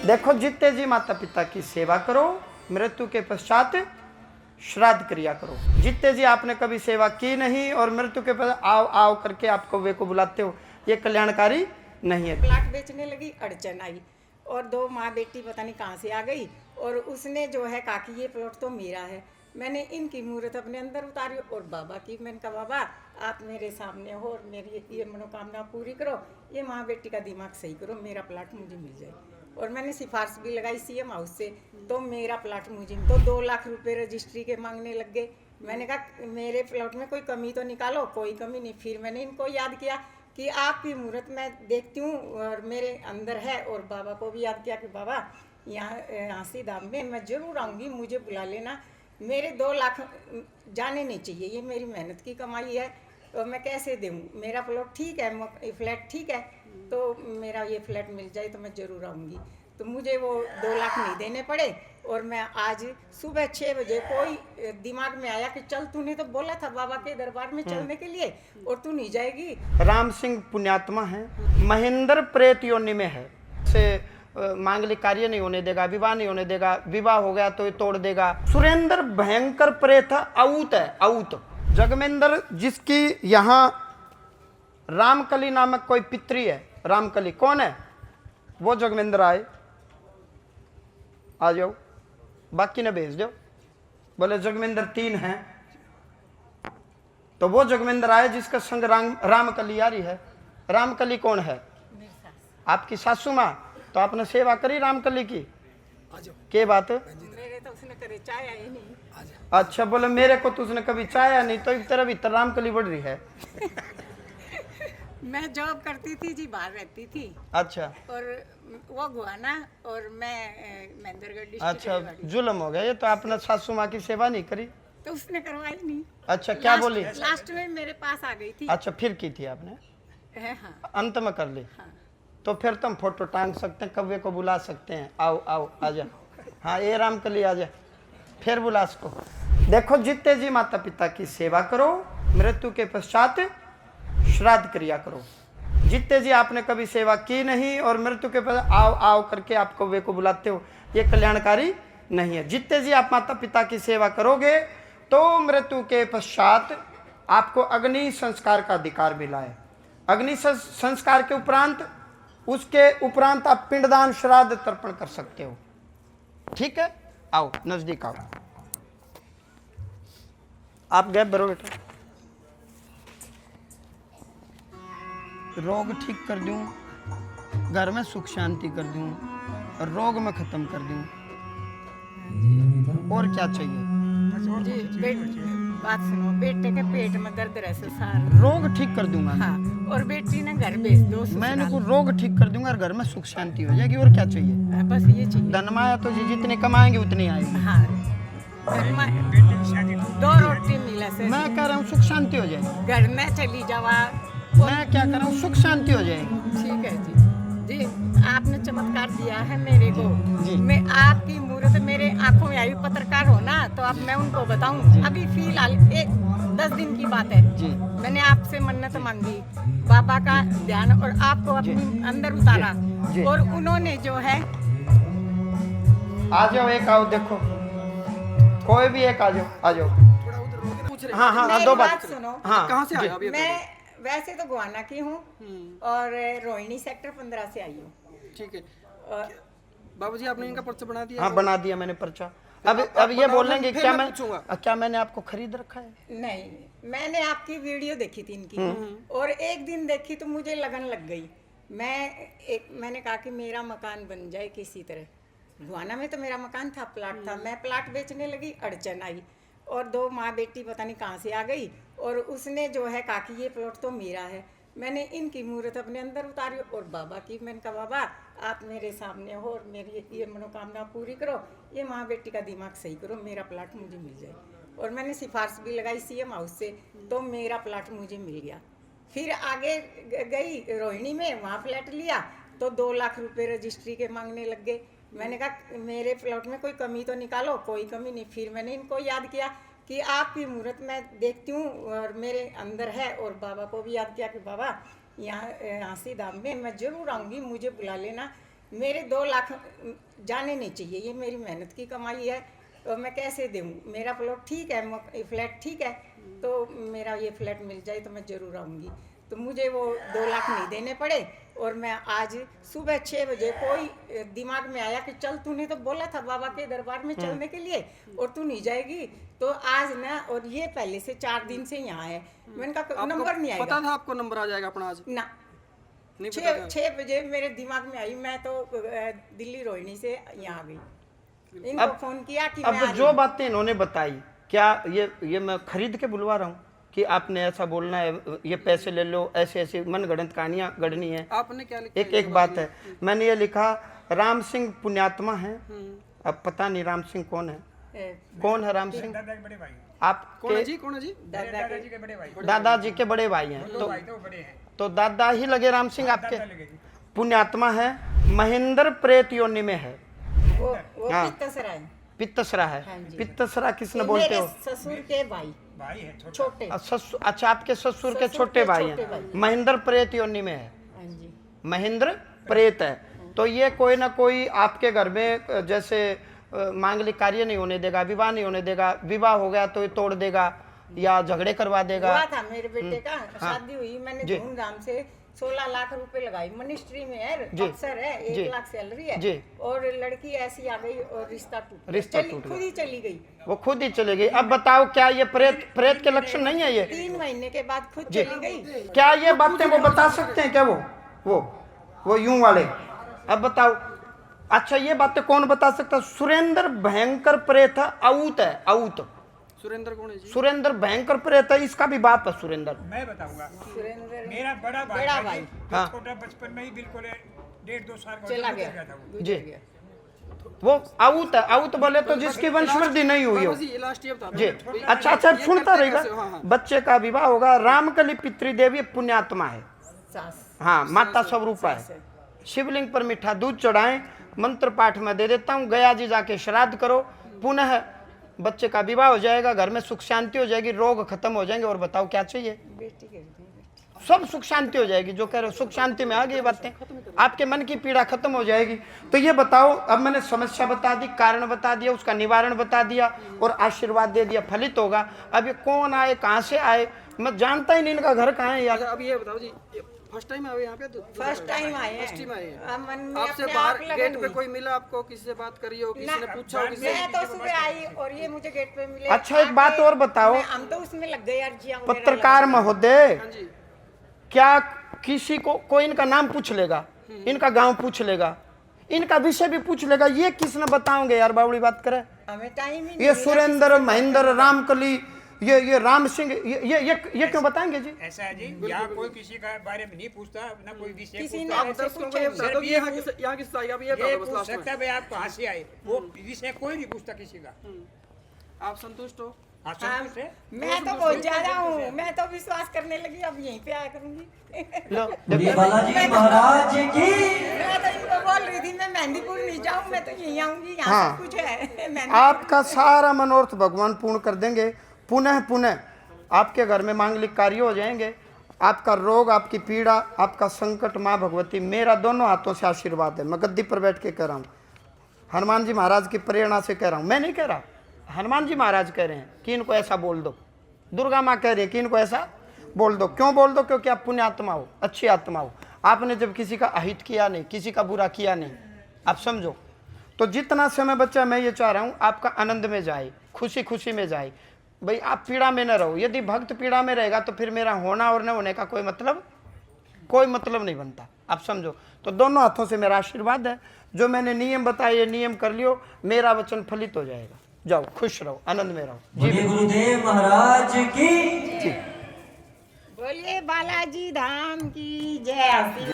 देखो जीते जी माता पिता की सेवा करो, मृत्यु के पश्चात श्राद्ध क्रिया करो। जीते जी आपने कभी सेवा की नहीं और मृत्यु के पश्चात आओ आओ करके आपको वे को बुलाते हो, ये कल्याणकारी नहीं है। प्लाट बेचने लगी, अड़चन आई और दो माँ बेटी पता नहीं कहाँ से आ गई और उसने जो है कहा कि ये प्लॉट तो मेरा है। मैंने इनकी मूर्त अपने अंदर उतारी और बाबा की, मैंने कहा बाबा आप मेरे सामने हो और मेरी ये मनोकामना पूरी करो, ये माँ बेटी का दिमाग सही करो, मेरा प्लाट मुझे मिल जाए। और मैंने सिफारिश भी लगाई सीएम हाउस से, तो मेरा प्लाट मुझे तो 2 लाख रुपए रजिस्ट्री के मांगने लग गए। मैंने कहा मेरे प्लॉट में कोई कमी तो निकालो, कोई कमी नहीं। फिर मैंने इनको याद किया कि आपकी मूर्त मैं देखती हूँ और मेरे अंदर है, और बाबा को भी याद किया कि बाबा यहाँ हाँसी धाम में मैं जरूर आऊँगी, मुझे बुला लेना। मेरे 2 लाख जाने नहीं चाहिए, ये मेरी मेहनत की कमाई है और मैं कैसे दूँ। मेरा प्लॉट ठीक है, फ्लैट ठीक है, तो मेरा ये फ्लैट मिल जाए तो मैं ज़रूर आऊँगी। तो मुझे वो 2 लाख नहीं देने पड़े और मैं आज सुबह 6 बजे कोई दिमाग में आया कि चल, तूने तो बोला था बाबा के दरबार में चलने के लिए और तू नहीं जाएगी। राम सिंह पुण्यात्मा है, महेंद्र प्रेत योनि में है, से मांगलिक कार्य नहीं होने देगा, विवाह नहीं होने देगा, विवाह हो गया तो ये तोड़ देगा। सुरेंद्र भयंकर प्रेत है, औत है, औत। जगमेंद्र जिसकी यहाँ रामकली नामक कोई पितरी है, रामकली कौन है वो जगमेंद्र आए, आ जाओ, बाकी ने भेज दो। बोले जगमेंद्र 3 हैं, तो वो जगमेंद्र आए जिसका संग रामकली यारी है। रामकली कौन है? आपकी सासू माँ। तो आपने सेवा करी रामकली की? के बात? मेरे तो उसने करे चाय आई नहीं। अच्छा, बोले मेरे को तो उसने कभी चाया नहीं, तो एक तरह भीतर रामकली बढ़ रही है। मैं जॉब करती थी जी, बाहर रहती थी। अच्छा, और वो गुआना और मैं महेंद्रगढ़ डिस्ट्रिक्ट। अच्छा, जुल्म हो गया ये तो। आपने सासू माँ की सेवा नहीं करी? तो उसने करवाई नहीं। अच्छा, क्या बोली? लास्ट में मेरे पास आ गई थी। अच्छा, फिर की थी आपने? हाँ, अंत में कर ली? हाँ। तो फिर तुम फोटो टांग सकते हैं, कव्वे को बुला सकते हैं, आओ आओ आजा। हाँ, ये रामकली आजा, फिर बुला इसको। देखो जीते जी माता पिता की सेवा करो, मृत्यु के पश्चात श्राद्ध क्रिया करो। जीते जी आपने कभी सेवा की नहीं और मृत्यु के पश्चात आओ आओ करके आपको वे को बुलाते हो, ये कल्याणकारी नहीं है। जीते जी आप माता पिता की सेवा करोगे तो मृत्यु के पश्चात आपको अग्नि संस्कार का अधिकार मिला है। अग्नि संस्कार के उपरांत, उसके उपरांत आप पिंडदान श्राद्ध तर्पण कर सकते हो। ठीक है, आओ नजदीक आओ। आप गैप भरो बेटा। रोग ठीक कर दूं, घर में सुख शांति कर दूं, रोग में खत्म कर दूं, और क्या चाहिए? जी, बात सुनो, बेटे के पेट में दर्द रहे सारा रोग ठीक कर दूंगा। हाँ, और बेटी ने घर भेज दो। मैंने को रोग ठीक कर दूंगा और घर में सुख शांति हो जाएगी, और क्या चाहिए? बस ये चाहिए। धन माया तो जी जितने कमाएंगे उतनी आएगी। हाँ, घर में 2 रोटी मिला से मैं कह रहा हूँ सुख शांति हो जाएगी। घर में चली जावा। मैं क्या कर रहा हूँ, सुख शांति हो जाएगी। ठीक है जी। जी, आपने चमत्कार दिया है मेरे को। जी। मैं आपकी मूर्त मेरे आंखों में आई, पत्रकार हो ना, तो अब मैं उनको बताऊं। अभी फिलहाल 10 दिन की बात है जी। मैंने आपसे मन्नत मांगी, बाबा का ध्यान और आपको अपने अंदर उतारा। जी। और उन्होंने जो है, आ जाओ, एक आओ, देखो कोई भी एक आ जाओ, आ जाओ। हाँ हाँ, मेरी 2 बात बात सुनो। हाँ, कहाँ से जी। आया अभी? मैं वैसे तो गुआना की हूँ और रोहिणी सेक्टर 15 से आई हूँ। ठीक है और बाबूजी, आपने इनका पर्चा बना दिया? हाँ, बना दिया मैंने पर्चा। अब ये बोलेंगे क्या मैंने आपको खरीद रखा है? नहीं, मैंने आपकी वीडियो देखी थी इनकी और एक दिन देखी तो मुझे लगन लग गई। मैंने कहा कि मेरा मकान बन जाए किसी तरह। गुआना में तो मेरा मकान था, प्लाट था, मैं प्लाट बेचने लगी, अड़चन आई और 2 माँ बेटी पता नहीं कहाँ से आ गई और उसने जो है कहा कि ये प्लॉट तो मेरा है। मैंने इनकी मूर्त अपने अंदर उतारी और बाबा की, मैंने कहा बाबा आप मेरे सामने हो और मेरी ये मनोकामना पूरी करो, ये माँ बेटी का दिमाग सही करो, मेरा प्लाट मुझे मिल जाए। और मैंने सिफारिश भी लगाई सीएम हाउस से, तो मेरा प्लाट मुझे मिल गया। फिर आगे गई रोहिणी में, वहाँ फ्लैट लिया तो 2 लाख रुपए रजिस्ट्री के मांगने लग गए। मैंने कहा मेरे प्लॉट में कोई कमी तो निकालो, कोई कमी नहीं। फिर मैंने इनको याद किया कि आपकी मूर्त मैं देखती हूँ और मेरे अंदर है, और बाबा को भी याद किया कि बाबा यहाँ हाँसी धाम में मैं जरूर आऊँगी, मुझे बुला लेना। मेरे 2 लाख जाने नहीं चाहिए, ये मेरी मेहनत की कमाई है और मैं कैसे दूँ? मेरा प्लॉट ठीक है, फ्लैट ठीक है, तो मेरा ये फ्लैट मिल जाए तो मैं ज़रूर आऊँगी। तो मुझे वो 2 लाख नहीं देने पड़े और मैं आज सुबह 6 बजे कोई दिमाग में आया कि चल, तूने तो बोला था बाबा के दरबार में चलने के लिए और तू नहीं जाएगी, तो आज ना, और ये पहले से 4 दिन से यहाँ है, मैंने कहा नंबर नहीं आएगा। पता था आपको नंबर आ जाएगा अपना आज? ना, नहीं पता था? 6 बजे मेरे दिमाग में आई, मैं तो दिल्ली रोहिणी से यहाँ आ गई, इनको फोन किया कि मैं अब जो बातें इन्होंने बताई, क्या ये मैं खरीद के बुलवा रहा हूँ कि आपने ऐसा बोलना है, ये पैसे ले लो, ऐसे ऐसे मनगढ़ंत कहानियां गढ़नी है? आपने क्या लिखा? एक बात है, मैंने ये लिखा, राम सिंह पुण्यात्मा है। अब पता नहीं राम सिंह कौन है, कौन है राम सिंह? कौन है आपके जी? कौन है जी? दादाजी के बड़े भाई। दादाजी के बड़े भाई हैं, तो दादा ही लगे राम सिंह आपके। पुण्यात्मा है, महेंद्र प्रेत योनि में है। वो हाँ। पित्तसरा है। पित्तसरा है। हाँ जी। पित्तसरा किसने ये बोलते मेरे हो? ससुर के भाई है, छोटे। अच्छा, आपके ससुर के छोटे भाई हैं। महेंद्र प्रेत योनि में है। हाँ जी। महेंद्र प्रेत है, तो ये कोई ना कोई आपके घर में जैसे मांगलिक कार्य नहीं होने देगा, विवाह नहीं होने देगा, विवाह हो गया तो ये तोड़ देगा या झगड़े करवा देगा। हुआ था मेरे बेटे का, शादी हुई, मैंने जी। धूमधाम से 16 लाख रुपए लगाई, मिनिस्ट्री में है, अफसर है, 1 लाख सैलरी है, जी। और लड़की ऐसी आ गई और रिश्ता टूट गया। खुद ही चली गई। वो खुद ही चली गई। अब बताओ, क्या ये प्रेत के लक्षण नहीं है ये? 3 महीने के बाद खुद चली गई। क्या ये बातें वो बता सकते हैं क्या? वो यूं वाले? अब बताओ, अच्छा ये बातें कौन बता सकता? सुरेंद्र भयंकर प्रेत है, आउत है, आउत। सुरेंद्र कौन है जी? सुरेंद्र भयंकर प्रेत है, इसका भी बाप है सुरेंद्र। मैं बताऊंगा, सुरेंद्र मेरा बड़ा भाई बड़ा था भाई। जी, हाँ। छोटा बचपन में ही बिल्कुल 1.5-2 साल का चला गुजर गया था वो। जी, वो आउत है। आउत बोले तो जिसकी वंशवृद्धि नहीं हुई हो। बाबा जी लास्ट ये बता जी, दो। अच्छा ये सुनता करते रहेगा। कैसे? हाँ, हाँ। बच्चे का विवाह होगा, रामकली पितृदेवी पुण्यात्मा है। सास। हाँ, माता स्वरूपा है। शिवलिंग पर मीठा दूध चढ़ाएं, मंत्र पाठ में दे देता हूँ, गया जी जाके श्राद्ध करो, पुनः बच्चे का विवाह हो जाएगा, घर में सुख शांति हो जाएगी, रोग खत्म हो जाएंगे। और बताओ क्या चाहिए? बेटी के बेटी। सब सुख शांति हो जाएगी। जो कह रहे हो सुख शांति में आ गई बातें, आपके मन की पीड़ा खत्म हो जाएगी। तो ये बताओ, अब मैंने समस्या बता दी, कारण बता दिया, उसका निवारण बता दिया और आशीर्वाद दे दिया, फलित होगा। अब ये कौन आए, कहाँ से आए, मैं जानता ही नहीं इनका घर कहाँ है यार। अच्छा, अब ये बताओ जी, फर्स्ट टाइम आए यहाँ पे? फर्स्ट टाइम आए हैं। फर्स्ट टाइम आए हैं। अब मन में आपसे अपने बाहर आप लगन गेट पे हुई। कोई मिला आपको? किसी से बात करी हो? किसी ने पूछा हो? किसी मैं तो सुबह आई और ये मुझे गेट पे मिले। अच्छा, एक बात और बताओ। हम तो उसमें लग गए अर्जियां वगैरह पत्रकार महोदय, हाँ जी। क्या किसी को कोई इनका नाम पूछ लेगा, इनका गांव पूछ लेगा, इनका विषय भी पूछ लेगा? ये किसने बताओगे यार? बावड़ी बात करे। हमें टाइम ही नहीं ये मिला। सुरेंद्र, महेंद्र, रामकली, ये राम सिंह, ये क्यों बताएंगे जी? ऐसा है जी, यहाँ कोई किसी का बारे में नहीं पूछता, ना कोई विषय किसी पूछता। ने आप ऐसे दर्शकों को पूछा ये नहीं। बता दो कि यहाँ किस आई? अब ये बता ये दो बस पूछ लास्ट सकता है में। भाई आप कहाँ से आए, वो विषय कोई नहीं पूछता किसी का। आप संतुष्ट हो? हाँ, हाँ, संतुष्ट है। मैं तो बहुत ज्यादा हूँ, मैं तो विश्वास करने लगी, अब यहीं पे आया करूंगी। लो, बोलिए बालाजी महाराज की। मैं तो इनको बोल रही थी मैं मेहंदीपुर नहीं जाऊँ, मैं तो यहीं आऊंगी, यहाँ हाँ। सब कुछ है। मेहंदीपुर आपका सारा मनोरथ भगवान पूर्ण कर देंगे। पुनः पुनः आपके घर में मांगलिक कार्य हो जाएंगे। आपका रोग, आपकी पीड़ा, आपका संकट माँ भगवती मेरा दोनों हाथों से आशीर्वाद है। मैं गद्दी पर बैठ के कह रहा हूँ, हनुमान जी महाराज की प्रेरणा से कह रहा हूँ, मैं नहीं कह रहा, हनुमान जी महाराज कह रहे हैं कि इनको ऐसा बोल दो। दुर्गा माँ कह रही है कि इनको ऐसा बोल दो। क्यों बोल दो? क्योंकि आप पुण्य आत्मा हो, अच्छी आत्मा हो। आपने जब किसी का अहित किया नहीं, किसी का बुरा किया नहीं, आप समझो। तो जितना समय बच्चा, मैं ये चाह रहा हूँ आपका आनंद में जाए, खुशी खुशी में जाए। भाई आप पीड़ा में न रहो। यदि भक्त पीड़ा में रहेगा तो फिर मेरा होना और न होने का कोई मतलब नहीं बनता, आप समझो। तो दोनों हाथों से मेरा आशीर्वाद है। जो मैंने नियम बताए, ये नियम कर लियो, मेरा वचन फलित हो जाएगा। जाओ, खुश रहो, आनंद में रहो। बोलिए गुरुदेव महाराज की। बोलिए बालाजी धाम की जय।